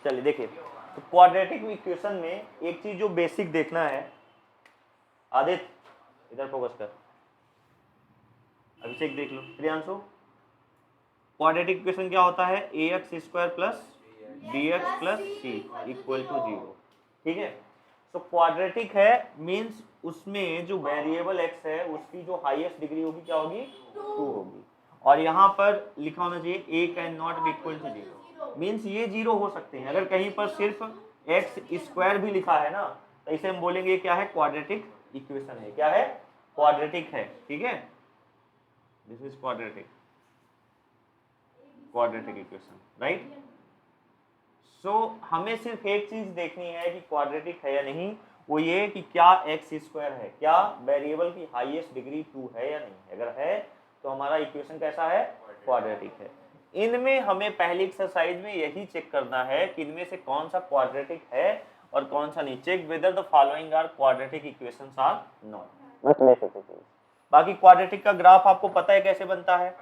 चलिए देखिए, तो क्वाड्रेटिक इक्वेशन में एक चीज जो बेसिक देखना है, आदित्य इधर फोकस कर, अभिषेक देख लो, प्रियांशु, क्वाड्रेटिक इक्वेशन क्या होता है, a x square plus b x plus c equal to 0। ठीक है, तो क्वाड्रेटिक है मीन्स उसमें जो वेरिएबल एक्स है उसकी जो हाईएस्ट डिग्री होगी क्या होगी, 2 होगी। और यहाँ पर लिखा होना चाहिए a can not be equal to 0, means ये 0 हो सकते हैं। अगर कहीं पर सिर्फ एक्स स्क्वायर भी लिखा है ना, तो इसे हम बोलेंगे क्या है, क्वाड्रेटिक इक्वेशन है। क्या है, क्वाड्रेटिक है। ठीक है, this is quadratic equation, right. So हमें सिर्फ एक चीज देखनी है कि क्वाड्रेटिक है या नहीं, वो ये कि क्या एक्स स्क्वायर है, क्या वेरिएबल की हाईएस्ट डिग्री 2 है या नहीं। अगर है तो हमारा इक्वेशन कैसा है, क्वाड्रेटिक है। इनमें हमें पहली एक्सरसाइज में यही चेक करना है कि इनमें से कौन सा क्वाड्रेटिक है और कौन सा नहीं। Check whether the following are quadratic equations are not. बाकी क्वाड्रेटिक का ग्राफ आपको पता है कैसे बनता है,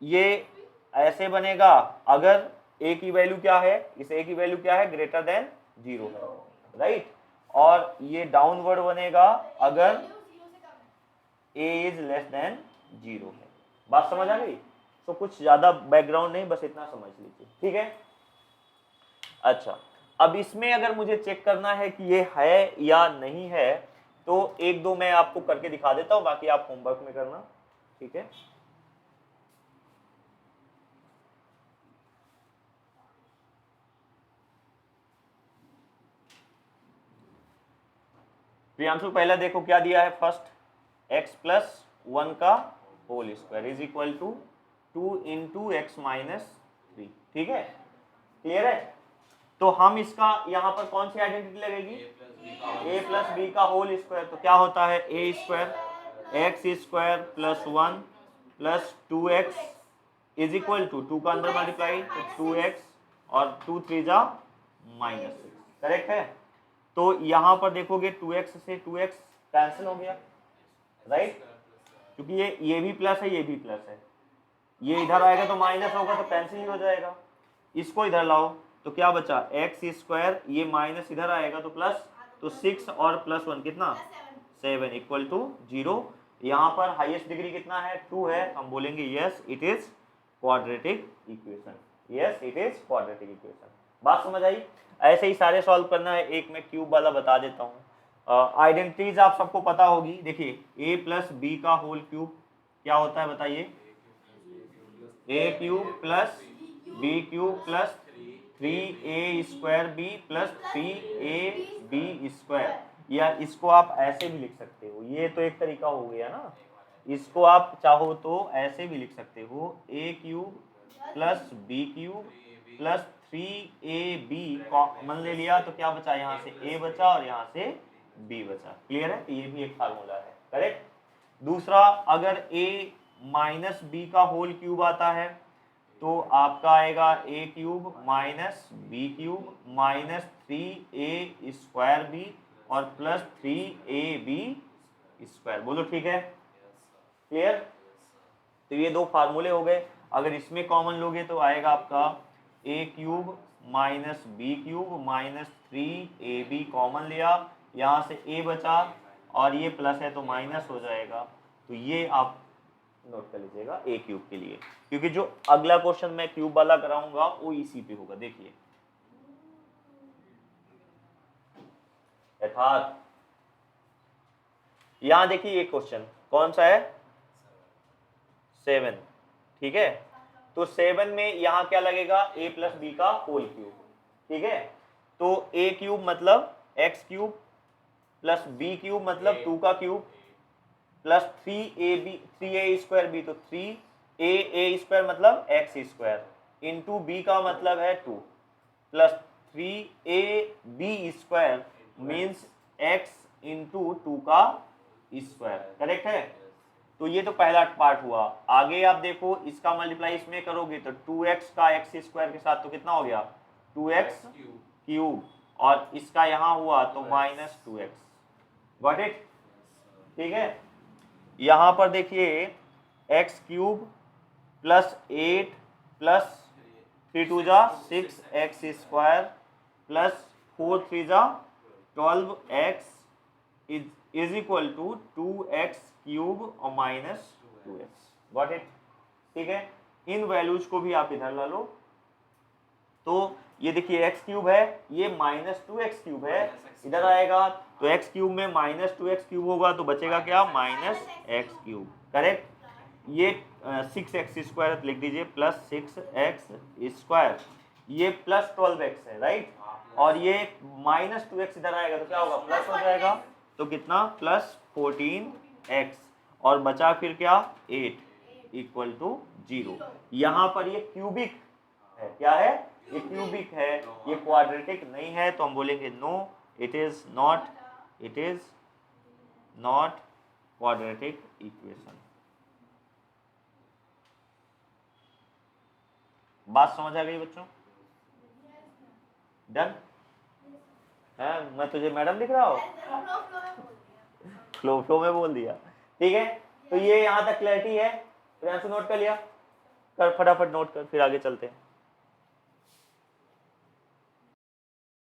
ये ऐसे बनेगा अगर a की वैल्यू क्या है, इस a की वैल्यू क्या है, ग्रेटर देन 0 है, राइट। और ये डाउनवर्ड बनेगा अगर a इज लेस देन 0 है। बात समझ आ गई। तो कुछ ज्यादा बैकग्राउंड नहीं, बस इतना समझ लीजिए। ठीक है, अच्छा, अब इसमें अगर मुझे चेक करना है कि ये है या नहीं है, तो एक दो मैं आपको करके दिखा देता हूं, बाकी आप होमवर्क में करना। ठीक है, प्रियांशु पहला देखो क्या दिया है, फर्स्ट एक्स प्लस 1 का whole square is equal to 2 into X minus 3। ठीक है, क्लियर है। तो हम इसका यहाँ पर कौन सी आइडेंटिटी लगेगी, ए प्लस बी का होल स्क्वायर। तो क्या होता है, a square x square plus 1 plus 2x is equal to 2 का अंदर मल्टीप्लाई तो 2x और 2 3 जा -6। करेक्ट है। तो यहां पर देखोगे 2x से 2x कैंसिल हो गया, राइट, क्योंकि ये भी प्लस है, ये भी प्लस है। ये इधर आएगा तो माइनस होगा तो कैंसिल ही हो जाएगा। इसको इधर लाओ तो क्या बचा, एक्स स्क्वायर, ये माइनस इधर आएगा तो प्लस, तो 6 और प्लस 1 कितना, 7 इक्वल टू 0। यहाँ पर हाईएस्ट डिग्री कितना है, 2 है। हम बोलेंगे yes it is quadratic equation, yes it is quadratic equation. बात समझ आई। ऐसे ही सारे सॉल्व करना है। एक मैं क्यूब वाला बता देता हूँ। आइडेंटिटीज आप सबको पता होगी। देखिए ए प्लस बी का होल क्यूब क्या होता है बताइए, a cube plus B cube plus 3a square b plus 3ab square. या इसको आप ऐसे भी लिख सकते हो, ये तो एक तरीका हो गया ना। इसको आप चाहो तो ऐसे भी लिख सकते हो, a cube plus B cube plus 3ab common ले लिया तो क्या बचा, यहाँ से a बचा और यहाँ से b बचा। क्लियर है, तो ये भी एक फार्मूला है, करेक्ट। दूसरा, अगर a माइनस बी का होल क्यूब आता है तो आपका आएगा a cube minus B cube minus 3a square B और प्लस 3ab स्क्वायर। बोलो ठीक है, क्लियर। तो ये दो फार्मूले हो गए। अगर इसमें कॉमन लोगे तो आएगा आपका a cube minus B cube minus 3ab common लिया, यहाँ से a बचा और ये प्लस है तो माइनस हो जाएगा। तो ये आप नोट कर लीजिएगा ए क्यूब के लिए, क्योंकि जो अगला क्वेश्चन मैं क्यूब वाला कराऊंगा वो इसी पे होगा। देखिए यथार्थ, यहां देखिए ये क्वेश्चन कौन सा है, 7। ठीक है, तो 7 में यहां क्या लगेगा, ए प्लस बी का होल क्यूब। ठीक है, तो ए क्यूब मतलब X cube plus B cube मतलब 2 का cube plus 3a square B तो 3a स्क्वायर मतलब एक्स स्क्वायर इंटू बी का मतलब है 2 plus 3ab square means x into 2 का स्क्वायर। करेक्ट है। तो ये तो पहला पार्ट हुआ। आगे आप देखो इसका मल्टीप्लाई इसमें करोगे तो 2x का एक्स स्क्वायर के साथ तो कितना हो गया, 2x क्यूब और इसका यहां हुआ तो माइनस 2x। Got it. ठीक है, यहां पर देखिए एक्स क्यूब प्लस 8 प्लस 3 2 जा 6x स्क्वायर प्लस 4 3 जा 12x is equal to 2x cube और माइनस 2x। Got it? ठीक है, इन वैल्यूज को भी आप इधर ला लो। तो ये देखिए x क्यूब है, ये माइनस 2x क्यूब है, इधर आएगा तो x क्यूब में माइनस 2x क्यूब होगा तो बचेगा क्या? Minus x cube. करेक्ट? ये 6x स्क्वायर लिख दीजिए प्लस 6x स्क्वायर, ये प्लस 12x है, राइट? और ये माइनस 2x इधर आएगा तो क्या होगा? प्लस हो जाएगा, तो कितना? प्लस 14x, और बचा फिर क्या? 8 इक्वल टू 0। यहाँ पर ये क्यूबिक है, क्या है? ये क्यूबिक है, ये क्वाड्रेटिक नहीं है, तो हम बोलेंगे no, it is not quadratic equation. बात समझ आ गई बच्चों? डन है? मैं तुझे मैडम दिख रहा हूँ? फ्लो में बोल दिया, ठीक है। तो ये यहाँ तक क्लैरिटी है? प्रियांशु नोट कर लिया? कर फटाफट नोट कर, फिर आगे चलते हैं,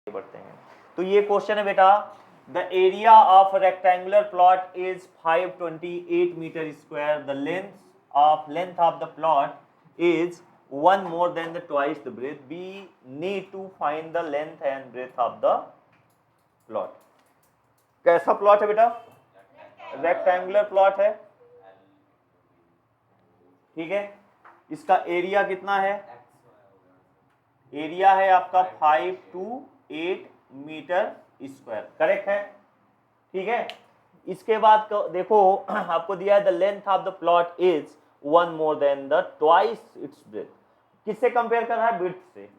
बढ़ते हैं। तो ये क्वेश्चन है बेटा, the area of rectangular plot is 528 meter square, the length of the plot is 1 more than the twice the breadth. We need to find the length and breadth of the plot. कैसा plot है बेटा? Rectangular plot है, ठीक है। इसका area कितना है? Area है आपका 528 मीटर स्क्वायर, करेक्ट है, ठीक है। इसके बाद देखो आपको दिया है the length of the plot is 1 more than the twice its breadth। किससे कंपेयर कर रहा है? विड्थ से।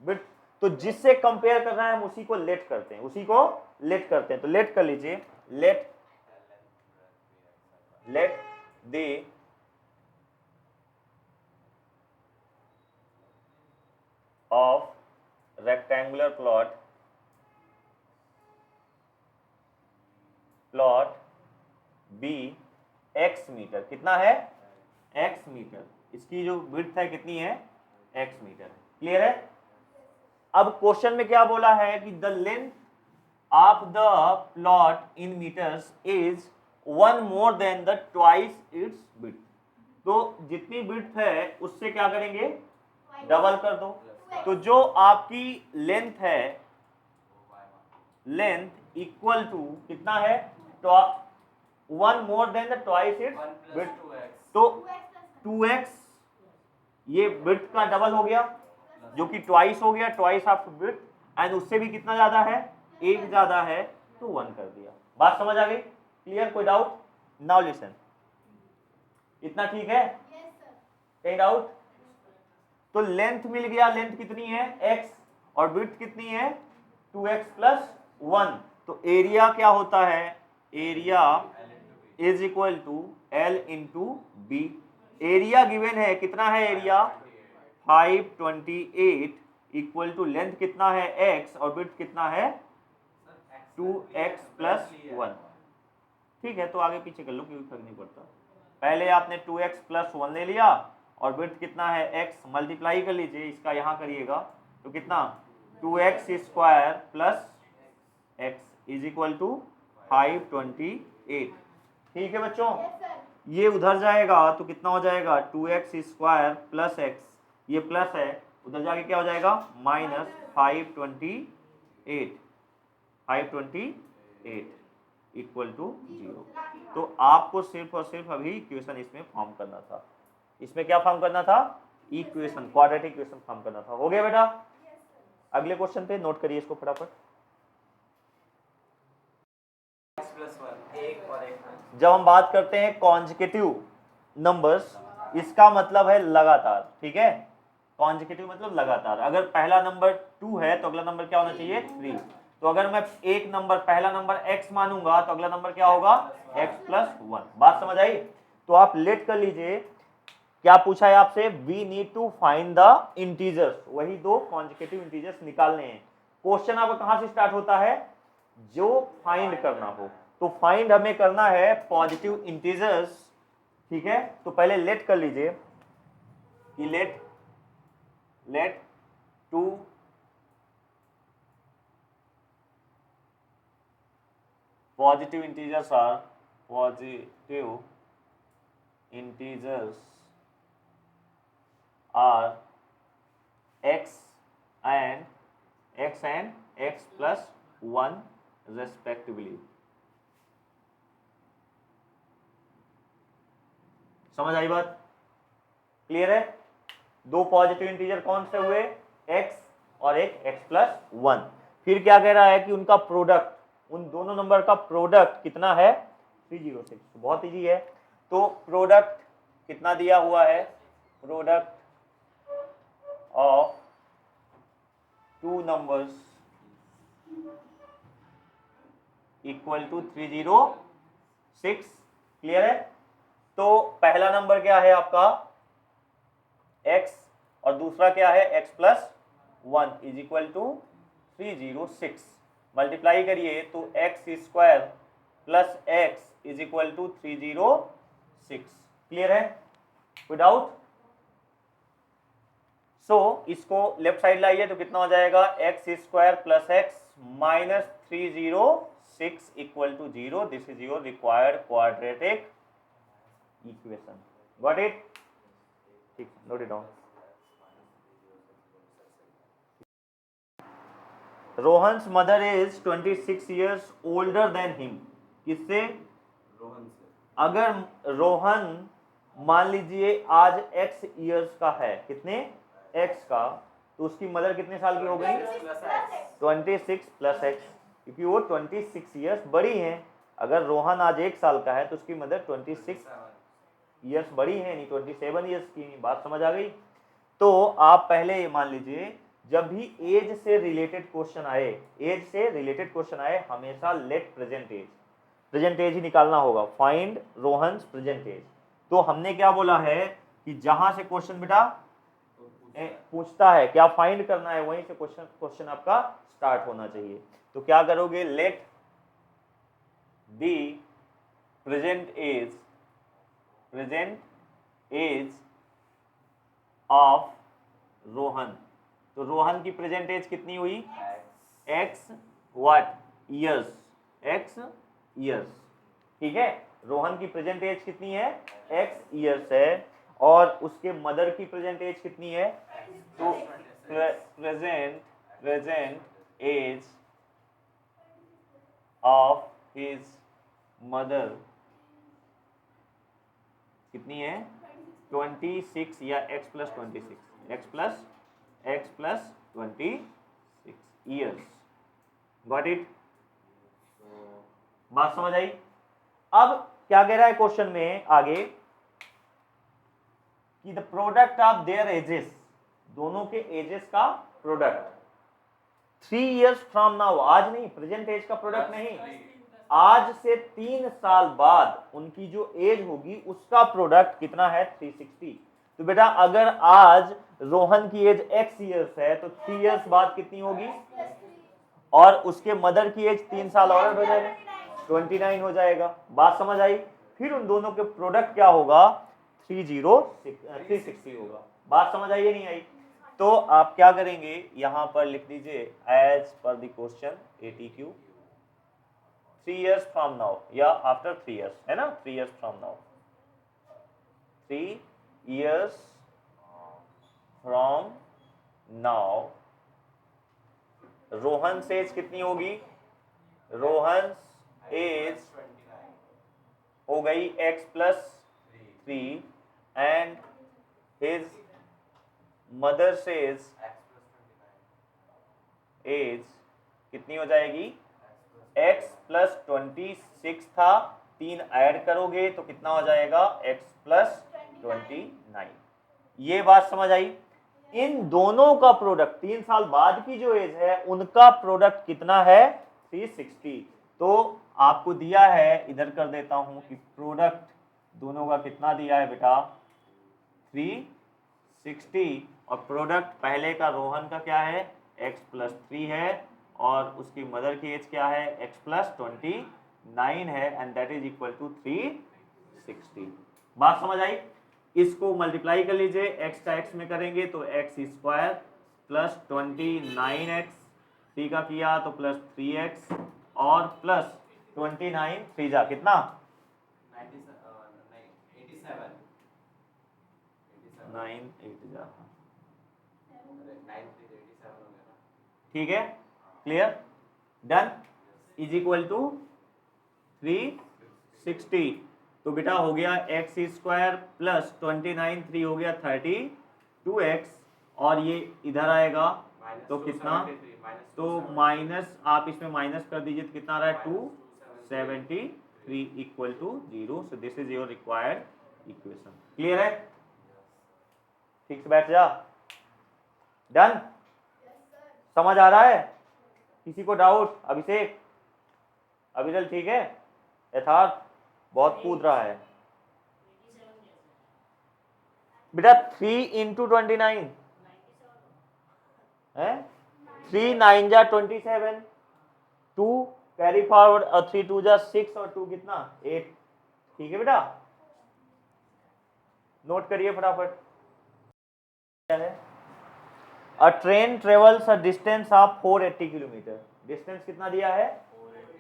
विड्थ, तो जिससे कंपेयर कर रहा है हम उसी को लेट करते हैं, तो लेट कर लीजिए, let the of rectangular plot be x meter. कितना है? x meter. इसकी जो विड्थ है कितनी है? x मीटर है। क्लियर है? अब क्वेश्चन में क्या बोला है कि the length of the plot in meters is 1 more than the twice its width। तो जितनी विड्थ है उससे क्या करेंगे? डबल कर दो। तो जो आपकी लेंथ है, लेंथ इक्वल टू कितना है? 1 more than the twice its width, तो 2x, ये विड्थ का डबल हो गया जो कि ट्वाइस हो गया, ट्वाइस ऑफ विड्थ, एंड उससे भी कितना ज्यादा है? 1 ज्यादा है, तो 1 कर दिया। बात समझ आ गई? क्लियर? कोई डाउट? नाउ लिसन, इतना ठीक है? कहीं डाउट? तो लेंथ मिल गया, लेंथ कितनी है? x, और विड्थ कितनी है? 2x plus 1। तो एरिया क्या होता है? Area is equal to L into B. Area given है, कितना है एरिया? 528 इक्वल टू लेंथ कितना है? x, और विड्थ कितना है? 2x plus 1। ठीक है, तो आगे पीछे कर लो, कोई फर्क नहीं पड़ता। पहले आपने 2x प्लस 1 ले लिया, और विड्थ कितना है? x, मल्टीप्लाई कर लीजिए, इसका यहाँ करिएगा तो कितना? 2x square plus x is equal to 528। ठीक है बच्चों? ये उधर जाएगा तो कितना हो जाएगा? 2x स्क्वायर प्लस x, ये प्लस है, उधर जाके क्या हो जाएगा? Minus 528 equal to 0। तो आपको सिर्फ और सिर्फ अभी इक्वेशन इसमें फॉर्म करना था। इसमें क्या फॉर्म करना था? इक्वेशन, क्वाड्रेटिक इक्वेशन फॉर्म करना था। हो गया बेटा? अगले क्वेश्चन पे नोट करिए इसको फटाफट। जब हम बात करते हैं कॉन्जिक्यूटिव नंबर्स, इसका मतलब है लगातार, ठीक है। कॉन्जिक्यूटिव मतलब लगातार। अगर पहला नंबर 2 है तो अगला नंबर क्या होना चाहिए? 3। तो अगर मैं एक नंबर, पहला नंबर x मानूंगा तो अगला नंबर क्या होगा? x plus 1। बात समझ आई? तो आप लेट कर लीजिए, क्या पूछा है आपसे? We need to find the integers, वही 2 कॉन्जिक्यूटिव इंटीजर्स निकालने हैं। क्वेश्चन आपका कहां से स्टार्ट होता है? जो फाइंड करना हो, तो फाइंड हमें करना है पॉजिटिव इंटीजर्स, ठीक है। तो पहले लेट कर लीजिए कि let two positive integers are x and x plus 1 respectively. समझ आई बात? क्लियर है? दो पॉजिटिव इंटीजर कौन से हुए? x और एक x प्लस 1। फिर क्या कह रहा है कि उनका प्रोडक्ट, उन दोनों नंबर का प्रोडक्ट कितना है? 306। बहुत इजी है। तो प्रोडक्ट कितना दिया हुआ है? Product of two numbers equal to 306। Clear है? तो पहला नंबर क्या है आपका? x और दूसरा क्या है? x plus 1 is equal to 306। Multiply करिए तो x square plus x is equal to 306। Clear है? कोई डाउट? सो इसको लेफ्ट साइड लाइए तो कितना हो जाएगा? x square plus x minus 306 equal to 0। This is your required quadratic equation. Got it? ठीक, note it down. Rohan's mother is 26 years older than him. किससे? रोहन से। अगर रोहन मान लीजिए आज x ईयर्स का है, कितने? x का, तो उसकी मदर कितने साल की हो गई? 26 प्लस x, क्योंकि वो 26 ईयर्स बड़ी हैं। अगर रोहन आज 1 साल का है तो उसकी मदर 26 ईयर्स बड़ी है, नहीं 27 ईयर्स की। बात समझ आ गई? तो आप पहले ये मान लीजिए, जब भी एज से रिलेटेड क्वेश्चन आए, एज से रिलेटेड क्वेश्चन आए, हमेशा लेट प्रेजेंट एज ही निकालना होगा। Find Rohan's present age. तो हमने क्या बोला है कि जहां से क्वेश्चन बेटा पूछता है, क्या फाइंड करना है, वहीं से क्वेश्चन आपका स्टार्ट होना चाहिए। तो क्या करोगे? Let the present age of Rohan. तो रोहन की प्रेजेंट एज कितनी हुई? x what? Years. x years. ठीक है? रोहन की प्रेजेंट एज कितनी है? x ईयर्स है। और उसके मदर की प्रेजेंट एज कितनी है? तो present age of his mother कितनी है? 26 या x plus 26, x plus 26 years. Got it? बात समझ आई? अब क्या कह रहा है क्वेश्चन में आगे कि the product of their edges, दोनों के एजेस का प्रोडक्ट 3 years फ्रॉम नाउ, आज नहीं, प्रेजेंट एज का प्रोडक्ट नहीं, आज से 3 साल बाद उनकी जो एज होगी उसका प्रोडक्ट कितना है? 360। तो बेटा अगर आज रोहन की एज x ईयर्स है तो 3 years बाद कितनी होगी? और उसके मदर की एज 3 साल और हो जाएगा, 29 हो जाएगा। बात समझ आई? फिर उन दोनों के प्रोडक्ट क्या होगा? 360 होगा। बात समझ आई या नहीं आई? तो आप क्या करेंगे, यहां पर लिख दीजिए age per the question ATQ 3 years from now या आफ्टर 3 years, है ना? 3 years from now, 3 years from now Rohan से एज कितनी होगी? रोहन एज हो गई x plus 3 and his mother से एज कितनी हो जाएगी? x प्लस 26 था, 3 ऐड करोगे तो कितना हो जाएगा? x plus 29। ये बात समझ आई? इन दोनों का प्रोडक्ट 3 साल बाद की जो एज है उनका प्रोडक्ट कितना है? 360। तो आपको दिया है, इधर कर देता हूं कि प्रोडक्ट दोनों का कितना दिया है बेटा? 360। और प्रोडक्ट पहले का रोहन का क्या है? x प्लस 3 है और उसकी मदर की एज क्या है? x प्लस 29 है and that is equal to 360। बात समझ आई? इसको मल्टीप्लाई कर लीजिए, x का x में करेंगे तो x स्क्वायर प्लस 29x, 3 का किया तो प्लस 3x और प्लस 29 3 जा कितना 9 8 जा, ठीक है, clear, done, is equal to 360। तो बेटा हो गया एक्स स्क्वायर प्लस 29 3 हो गया 32x और ये इधर आएगा तो कितना, तो माइनस आप इसमें माइनस कर दीजिए तो कितना आ रहा है 273 equal to 0। So this is your required equation. Clear है, ठीक से बैठ जा, डन, समझ आ रहा है, किसी को डाउट? अभिषेक, अभिजल ठीक है, यथार्थ बहुत कूद रहा है बेटा। 3 इंटू 29 है, 3 9 जा 27, 2 कैरी फॉरवर्ड और 3 2 जा 6 और 2 कितना 8, ठीक है बेटा, नोट करिए फटाफट। अ train travels a distance of 480 kilometre, distance कितना दिया है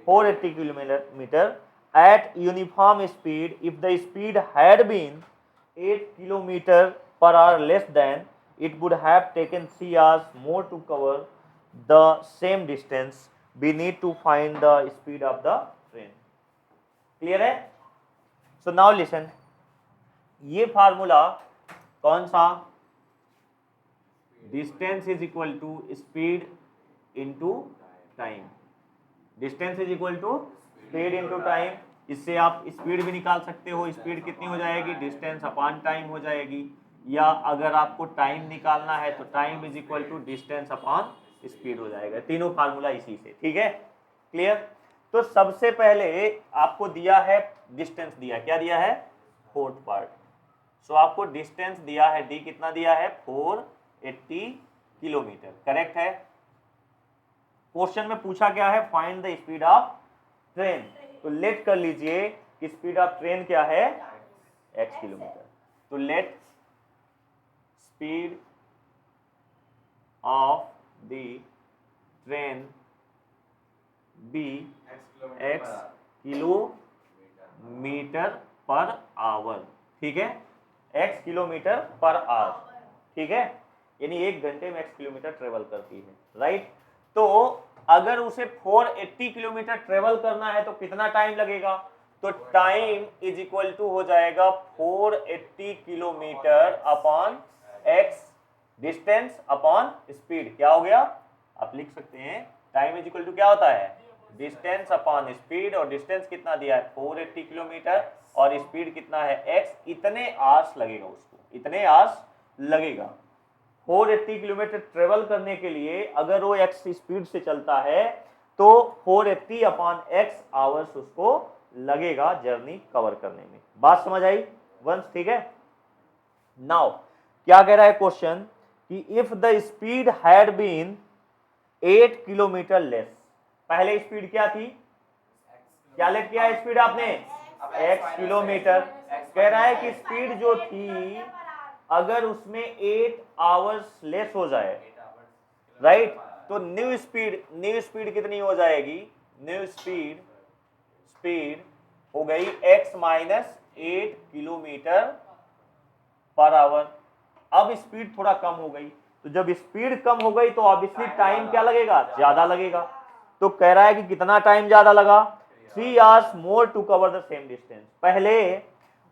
480 kilometre at uniform speed if the speed had been 8 kilometer per hour less than it would have taken 3 hours more to cover the same distance. We need to find the speed of the train. Clear है? So now listen, ये formula कौन सा, distance is equal to speed into time, distance is equal to speed into time. इससे आप speed भी निकाल सकते हो, स्पीड कितनी हो जाएगी डिस्टेंस अपॉन टाइम हो जाएगी, या अगर आपको टाइम निकालना है तो time is equal to distance upon speed हो जाएगा। तीनों फार्मूला इसी से, ठीक है, क्लियर। तो सबसे पहले आपको दिया है डिस्टेंस, दिया क्या दिया है 4th पार्ट, सो आपको डिस्टेंस दिया है डी, कितना दिया है 480 किलोमीटर, करेक्ट है। क्वेश्चन में पूछा क्या है, find the speed of train, तो लेट कर लीजिए कि स्पीड ऑफ ट्रेन क्या है x किलोमीटर, तो let speed of the train be x kilometer per hour, ठीक है, x किलोमीटर पर आवर, ठीक है, यानी 1 घंटे में x किलोमीटर ट्रेवल करती है, राइट। तो अगर उसे 480 किलोमीटर ट्रेवल करना है तो कितना टाइम लगेगा, तो टाइम इज इक्वल टू हो जाएगा 480 kilometre upon x distance upon speed, क्या हो गया, आप लिख सकते हैं टाइम इज इक्वल टू क्या होता है डिस्टेंस अपॉन स्पीड, और डिस्टेंस कितना दिया है 480 किलोमीटर और स्पीड कितना है x, इतने आवर्स लगेगा उसको, इतने आवर्स लगेगा 480 किलोमीटर ट्रेवल करने के लिए। अगर वो x स्पीड से चलता है तो 480 अपॉन x आवर्स उसको लगेगा जर्नी कवर करने में। बात समझ आई वंश, ठीक है। नाउ क्या कह रहा है क्वेश्चन कि if the speed had been 8 kilometer less, पहले स्पीड क्या थी, क्या लेट किया स्पीड आपने x किलोमीटर, कह रहा है कि स्पीड जो थी अगर उसमें 8 आवर्स लेस हो जाए, राइट, तो न्यू स्पीड कितनी हो जाएगी, न्यू स्पीड हो गई x minus 8 kilometre per our. अब स्पीड थोड़ा कम हो गई, तो जब स्पीड कम हो गई तो ऑब्वियसली टाइम क्या लगेगा, ज्यादा लगेगा। तो कह रहा है कि कितना टाइम ज्यादा लगा, 3 hours more to cover the same distance. पहले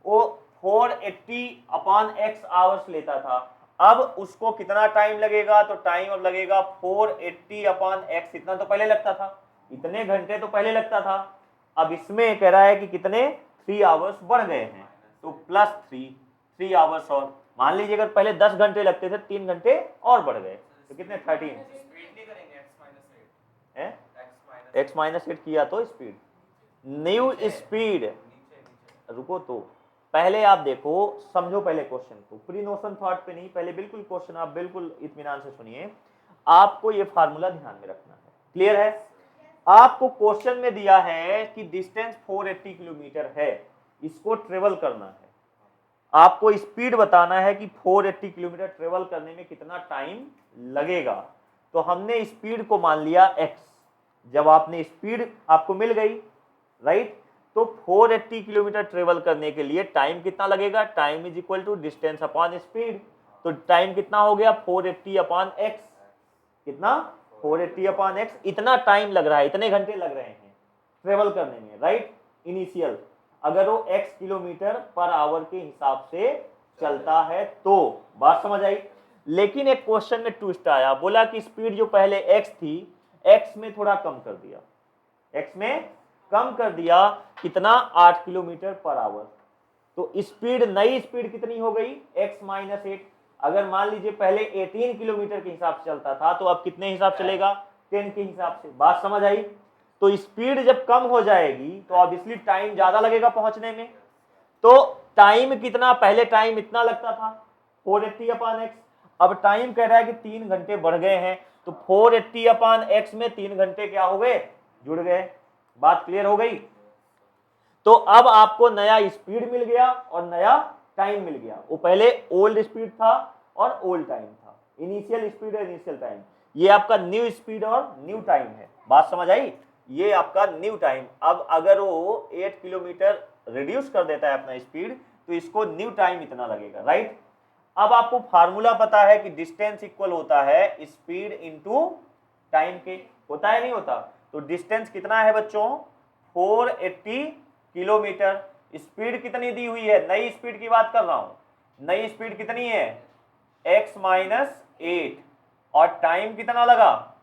वो 480 अपॉन x आवर्स लेता था, अब उसको कितना टाइम लगेगा, तो टाइम अब लगेगा 480 अपॉन x, इतना तो पहले लगता था, इतने घंटे तो पहले लगता था, अब इसमें कह रहा है कि कितने 3 आवर्स बढ़ गए हैं, तो प्लस 3 आवर्स, और मान लीजिए अगर पहले 10 घंटे लगते थे 3 घंटे और बढ़ गए तो कितने 13 x माइनस 8 किया तो स्पीड, न्यू स्पीड, रुको तो पहले आप देखो, समझो पहले क्वेश्चन को, प्री नोशन थॉट पे नहीं, पहले बिल्कुल क्वेश्चन आप बिल्कुल इत्मीनान से सुनिए, आपको ये फार्मूला ध्यान में रखना है, क्लियर है। आपको क्वेश्चन में दिया है कि डिस्टेंस 480 किलोमीटर है, इसको ट्रेवल करना है, आपको स्पीड बताना है कि 480 किलोमीटर ट्रेवल करने में कितना टाइम लगेगा। तो हमने स्पीड को मान लिया x। जब आपने स्पीड आपको मिल गई, राइट, तो 480 किलोमीटर ट्रेवल करने के लिए टाइम कितना लगेगा, time is equal to distance upon speed. तो टाइम कितना हो गया, 480 अपॉन x। कितना, 480 अपॉन x। इतना टाइम लग रहा है, इतने घंटे लग रहे हैं ट्रेवल करने में, राइट, इनिशियल। अगर वो x किलोमीटर पर आवर के हिसाब से चलता है तो। बात समझ आई। लेकिन एक क्वेश्चन में ट्विस्ट आया, बोला कि स्पीड जो पहले x थी, x में थोड़ा कम कर दिया, x में कम कर दिया, कितना, 8 किलोमीटर पर आवर। तो स्पीड, नई स्पीड कितनी हो गई, x माइनस 8। अगर मान लीजिए पहले 18 किलोमीटर के हिसाब से चलता था, तो अब कितने हिसाब चलेगा, 10 के हिसाब से। बात समझ आई। तो स्पीड जब कम हो जाएगी तो ऑब्वियसली टाइम ज्यादा लगेगा पहुंचने में। तो टाइम कितना, पहले टाइम इतना लगता था 480 अपॉन x, अब टाइम कह रहा है कि 3 घंटे बढ़ गए हैं, तो 480 अपॉन x में 3 घंटे क्या हो गए, जुड़ गए। बात क्लियर हो गई। तो अब आपको नया स्पीड मिल गया और नया टाइम मिल गया। वो पहले ओल्ड स्पीड था और ओल्ड टाइम था, इनिशियल स्पीड और इनिशियल टाइम। ये आपका न्यू स्पीड और न्यू टाइम है। बात समझ आई। ये आपका न्यू टाइम। अब अगर वो 8 किलोमीटर रिड्यूस कर देता है अपना स्पीड, तो इसको न्यू टाइम इतना लगेगा, राइट। अब आपको फार्मूला पता है कि डिस्टेंस इक्वल होता है स्पीड इनटू टाइम के, होता है नहीं होता। तो डिस्टेंस कितना है बच्चों, 480 किलोमीटर। स्पीड कितनी दी हुई है, नई स्पीड की बात कर रहा हूं। नई स्पीड कितनी है, x माइनस 8। और टाइम कितना लगा,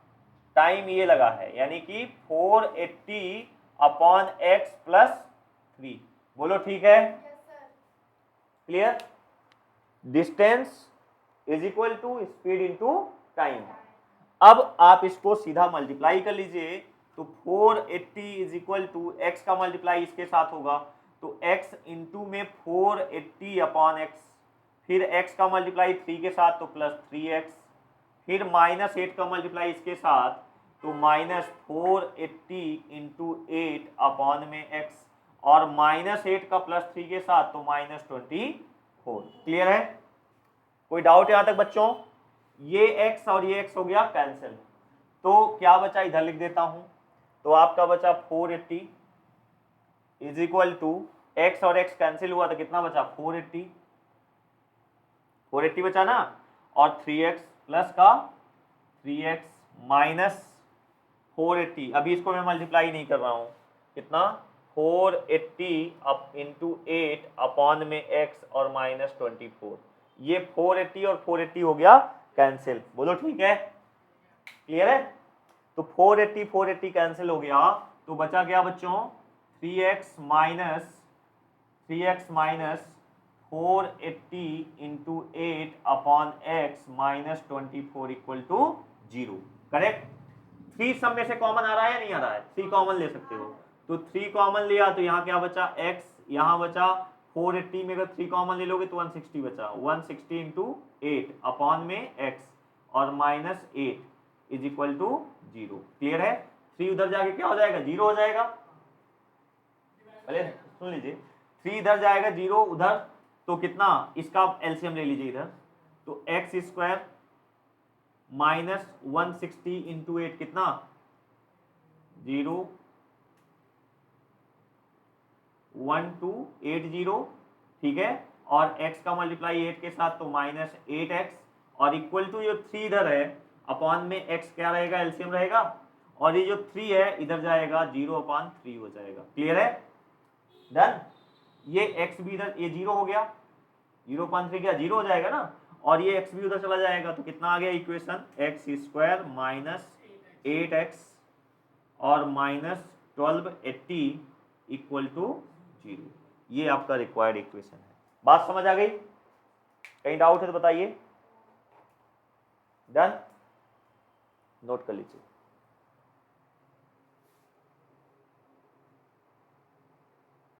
टाइम ये लगा है, यानी कि 480 अपॉन x प्लस 3। बोलो ठीक है, clear. Distance is equal to speed into time. अब आप इसको सीधा मल्टीप्लाई कर लीजिए, तो 480 इज इक्वल टू एक्स का मल्टीप्लाई इसके साथ होगा, तो x इंटू में 480 अपॉन एक्स, फिर x का मल्टीप्लाई 3 के साथ तो प्लस 3x, फिर माइनस 8 का मल्टीप्लाई इसके साथ तो माइनस 480 इंटू 8 अपॉन में x, और माइनस 8 का प्लस 3 के साथ तो माइनस 24। क्लियर है, कोई डाउट यहां तक बच्चों। ये x और ये x हो गया कैंसिल, तो क्या बचा, इधर लिख देता हूं। तो आपका बचा 480 इज इक्वल टू x और x कैंसिल हुआ तो कितना बचा, 480 बचा ना, और 3x प्लस का 3x माइनस 480। अभी इसको मैं मल्टीप्लाई नहीं कर रहा हूं, कितना, 480 अप इंटू 8 अपॉन में x और माइनस 24। ये 480 और 480 हो गया कैंसिल। बोलो ठीक है, क्लियर है। तो 480 कैंसिल हो गया, तो बचा क्या बच्चों, 3x minus 480 into 8 upon x minus 24 equal to 0। Correct. 3 सब में से कॉमन आ रहा है, नहीं आ रहा है, 3 कॉमन ले सकते हो। तो 3 कॉमन लिया तो यहाँ क्या बचा, x, यहाँ बचा 480 में अगर 3 कॉमन ले लोगे तो 160 बचा, 160 इंटू 8 अपॉन में x और minus 8 is equal to 0। Clear है। 3 उधर जाके क्या हो जाएगा, 0 हो जाएगा। पहले सुन लीजिए, 3 इधर जाएगा, 0 उधर, तो कितना, इसका एलसीएम ले लीजिए इधर, तो एक्स स्क्वायर माइनस 160 इंटू 8 कितना, 0 1280, ठीक है। और x का मल्टीप्लाई 8 के साथ तो माइनस 8x, और इक्वल टू जो 3 इधर है अपॉन में x क्या रहेगा, एलसीएम रहेगा, और ये जो 3 है इधर जाएगा 0 अपॉन 3 हो जाएगा। क्लियर है, डन। ये x भी इधर, ये 0 हो गया, 0 अपॉन 3 क्या 0 हो जाएगा ना, और ये x भी उधर चला जाएगा, तो कितना आ गया equation, x square minus 8x और माइनस 1280 इक्वल टू 0। ये आपका रिक्वायर्ड इक्वेशन है। बात समझ आ गई, कहीं डाउट है तो बताइए। डन, नोट कर लीजिए।